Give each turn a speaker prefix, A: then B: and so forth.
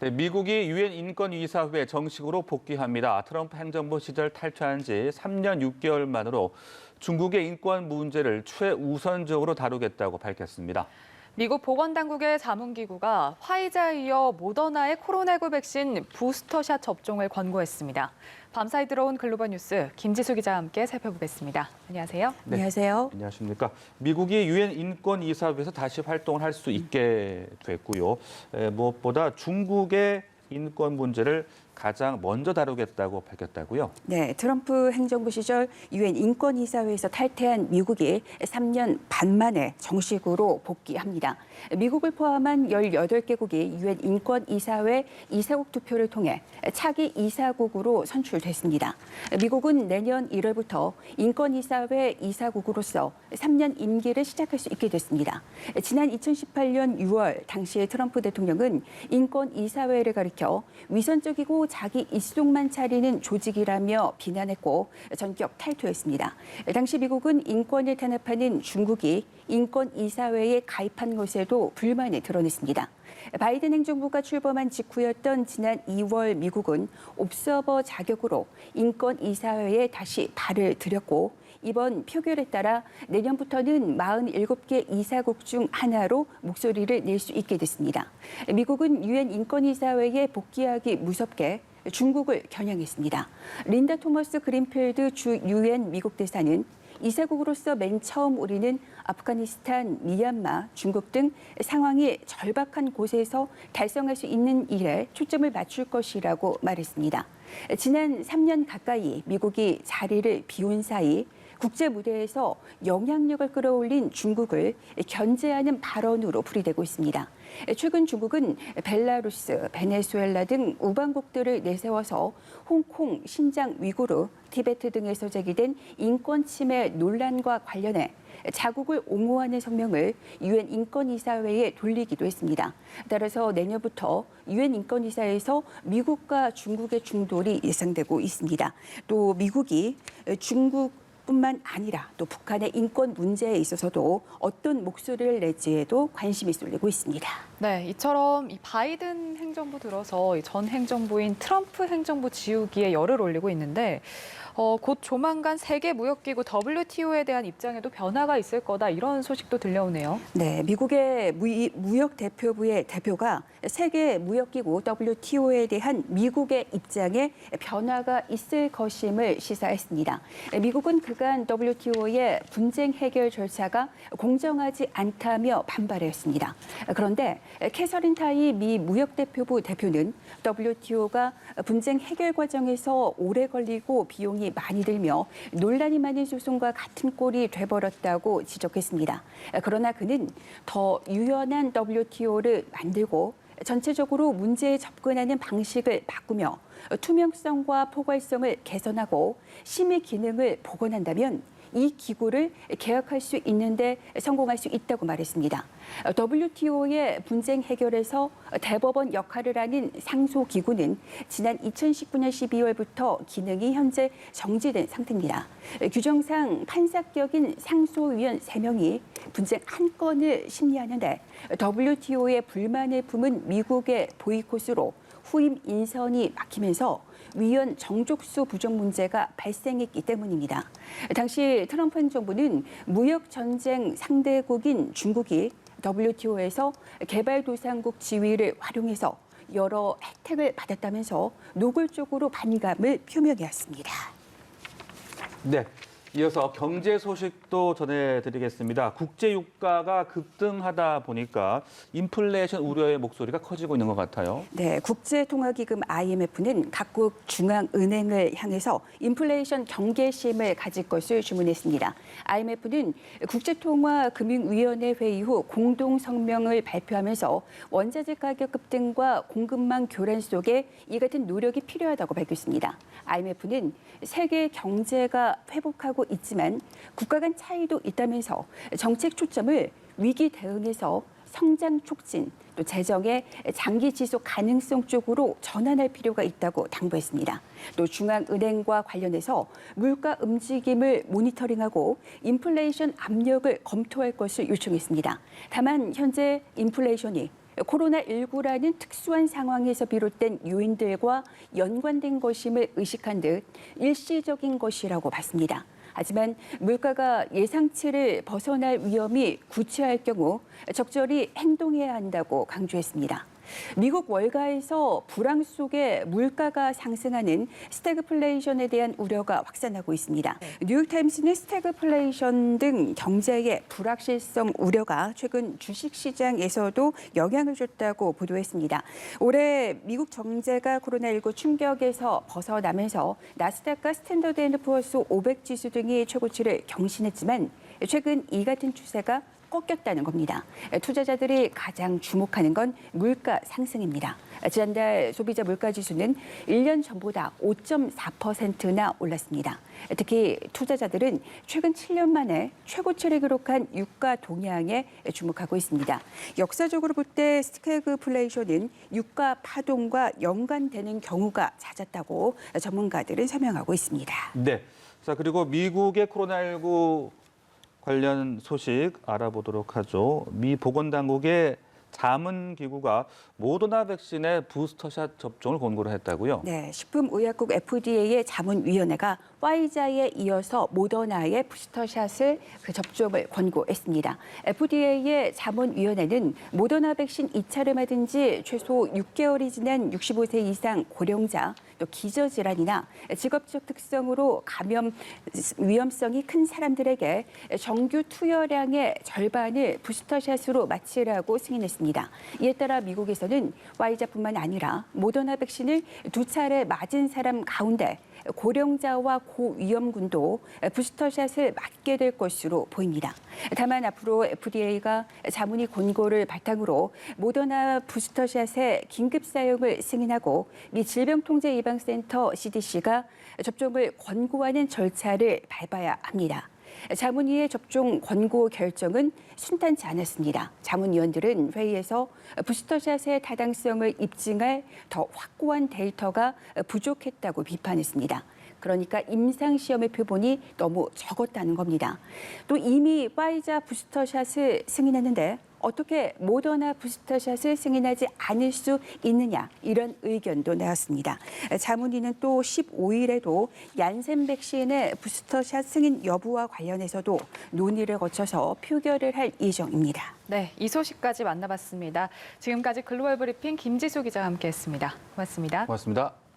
A: 네, 미국이 유엔 인권이사회에 정식으로 복귀합니다. 트럼프 행정부 시절 탈퇴한 지 3년 6개월 만으로 중국의 인권 문제를 최우선적으로 다루겠다고 밝혔습니다.
B: 미국 보건당국의 자문기구가 화이자에 이어 모더나의 코로나19 백신 부스터샷 접종을 권고했습니다. 밤사이 들어온 글로벌 뉴스 김지수 기자와 함께 살펴보겠습니다. 안녕하세요.
A: 네,
C: 안녕하세요.
A: 안녕하십니까. 미국이 유엔 인권이사회에서 다시 활동을 할 수 있게 됐고요. 무엇보다 중국의 인권 문제를 가장 먼저 다루겠다고 밝혔다고요?
C: 네, 트럼프 행정부 시절 유엔 인권이사회에서 탈퇴한 미국이 3년 반 만에 정식으로 복귀합니다. 미국을 포함한 18개국이 유엔 인권이사회 이사국 투표를 통해 차기 이사국으로 선출됐습니다. 미국은 내년 1월부터 인권이사회 이사국으로서 3년 임기를 시작할 수 있게 됐습니다. 지난 2018년 6월 당시 트럼프 대통령은 인권이사회를 가리켜 위선적이고 자기 이속만 차리는 조직이라며 비난했고 전격 탈퇴했습니다. 당시 미국은 인권을 탄압하는 중국이 인권이사회에 가입한 것에도 불만을 드러냈습니다. 바이든 행정부가 출범한 직후였던 지난 2월 미국은 옵서버 자격으로 인권이사회에 다시 발을 들였고 이번 표결에 따라 내년부터는 47개 이사국 중 하나로 목소리를 낼 수 있게 됐습니다. 미국은 유엔 인권이사회에 복귀하기 무섭게 중국을 겨냥했습니다. 린다 토머스 그린필드 주 유엔 미국 대사는 이사국으로서 맨 처음 우리는 아프가니스탄, 미얀마, 중국 등 상황이 절박한 곳에서 달성할 수 있는 일에 초점을 맞출 것이라고 말했습니다. 지난 3년 가까이 미국이 자리를 비운 사이 국제 무대에서 영향력을 끌어올린 중국을 견제하는 발언으로 풀이되고 있습니다. 최근 중국은 벨라루스, 베네수엘라 등 우방국들을 내세워서 홍콩, 신장, 위구르, 티베트 등에서 제기된 인권 침해 논란과 관련해 자국을 옹호하는 성명을 유엔 인권이사회에 돌리기도 했습니다. 따라서 내년부터 유엔 인권이사회에서 미국과 중국의 충돌이 예상되고 있습니다. 또 미국이 중국뿐만 아니라 또 북한의 인권 문제에 있어서도 어떤 목소리를 낼지에도 관심이 쏠리고 있습니다.
B: 네, 이처럼 이 바이든 행정부 들어서 전 행정부인 트럼프 행정부 지우기에 열을 올리고 있는데 곧 조만간 세계무역기구 WTO에 대한 입장에도 변화가 있을 거다 이런 소식도 들려오네요.
C: 네, 미국의 무역대표부의 대표가 세계무역기구 WTO에 대한 미국의 입장에 변화가 있을 것임을 시사했습니다. 미국은 그간 WTO의 분쟁 해결 절차가 공정하지 않다며 반발했습니다. 그런데 캐서린 타이 미 무역대표부 대표는 WTO가 분쟁 해결 과정에서 오래 걸리고 비용이 많이 들며 논란이 많은 소송과 같은 꼴이 돼버렸다고 지적했습니다. 그러나 그는 더 유연한 WTO를 만들고 전체적으로 문제에 접근하는 방식을 바꾸며 투명성과 포괄성을 개선하고 심의 기능을 복원한다면 이 기구를 개혁할 수 있는데 성공할 수 있다고 말했습니다. WTO의 분쟁 해결에서 대법원 역할을 하는 상소기구는 지난 2019년 12월부터 기능이 현재 정지된 상태입니다. 규정상 판사격인 상소위원 3명이 분쟁 한 건을 심리하는데 WTO의 불만을 품은 미국의 보이콧으로 후임 인선이 막히면서 위원 정족수 부족 문제가 발생했기 때문입니다. 당시 트럼프 행정부는 무역 전쟁 상대국인 중국이 WTO에서 개발도상국 지위를 활용해서 여러 혜택을 받았다면서 노골적으로 반감을 표명해왔습니다.
A: 네. 이어서 경제 소식도 전해드리겠습니다. 국제 유가가 급등하다 보니까 인플레이션 우려의 목소리가 커지고 있는 것 같아요.
C: 네, 국제통화기금 IMF는 각국 중앙은행을 향해서 인플레이션 경계심을 가질 것을 주문했습니다. IMF는 국제통화금융위원회 회의 후 공동 성명을 발표하면서 원자재 가격 급등과 공급망 교란 속에 이 같은 노력이 필요하다고 밝혔습니다. IMF는 세계 경제가 회복하고 있지만 국가 간 차이도 있다면서 정책 초점을 위기 대응에서 성장 촉진, 또 재정의 장기 지속 가능성 쪽으로 전환할 필요가 있다고 당부했습니다. 또 중앙은행과 관련해서 물가 움직임을 모니터링하고 인플레이션 압력을 검토할 것을 요청했습니다. 다만 현재 인플레이션이 코로나19라는 특수한 상황에서 비롯된 요인들과 연관된 것임을 의식한 듯 일시적인 것이라고 봤습니다. 하지만 물가가 예상치를 벗어날 위험이 구체할 경우 적절히 행동해야 한다고 강조했습니다. 미국 월가에서 불황 속에 물가가 상승하는 스태그플레이션에 대한 우려가 확산하고 있습니다. 뉴욕타임스는 스태그플레이션 등 경제의 불확실성 우려가 최근 주식시장에서도 영향을 줬다고 보도했습니다. 올해 미국 경제가 코로나19 충격에서 벗어나면서 나스닥과 스탠더드앤드푸어스 500 지수 등이 최고치를 경신했지만 최근 이 같은 추세가 꺾였다는 겁니다. 투자자들이 가장 주목하는 건 물가 상승입니다. 지난달 소비자 물가지수는 1년 전보다 5.4%나 올랐습니다. 특히 투자자들은 최근 7년 만에 최고치를 기록한 유가 동향에 주목하고 있습니다. 역사적으로 볼 때 스태그플레이션은 유가 파동과 연관되는 경우가 잦았다고 전문가들은 설명하고 있습니다.
A: 네. 자, 그리고 미국의 코로나19 관련 소식 알아보도록 하죠. 미 보건당국의 자문기구가 모더나 백신의 부스터샷 접종을 권고를 했다고요?
C: 네, 식품의약국 FDA의 자문위원회가 화이자에 이어서 모더나의 부스터샷을 접종을 권고했습니다. FDA의 자문위원회는 모더나 백신 2차를 맞은 지 최소 6개월이 지난 65세 이상 고령자, 또 기저질환이나 직업적 특성으로 감염 위험성이 큰 사람들에게 정규 투여량의 절반을 부스터샷으로 맞추라고 승인했습니다. 이에 따라 미국에서는 화이자뿐만 아니라 모더나 백신을 2차례 맞은 사람 가운데 고령자와 고위험군도 부스터샷을 맞게 될 것으로 보입니다. 다만 앞으로 FDA가 자문위 권고를 바탕으로 모더나 부스터샷의 긴급 사용을 승인하고 미 질병통제예방센터 CDC가 접종을 권고하는 절차를 밟아야 합니다. 자문위의 접종 권고 결정은 순탄치 않았습니다. 자문위원들은 회의에서 부스터샷의 타당성을 입증할 더 확고한 데이터가 부족했다고 비판했습니다. 그러니까 임상시험의 표본이 너무 적었다는 겁니다. 또 이미 화이자 부스터샷을 승인했는데 어떻게 모더나 부스터샷을 승인하지 않을 수 있느냐, 이런 의견도 나왔습니다. 자문위는 또 15일에도 얀센 백신의 부스터샷 승인 여부와 관련해서도 논의를 거쳐서 표결을 할 예정입니다.
B: 네, 이 소식까지 만나봤습니다. 지금까지 글로벌 브리핑 김지수 기자와 함께했습니다. 고맙습니다.
A: 고맙습니다.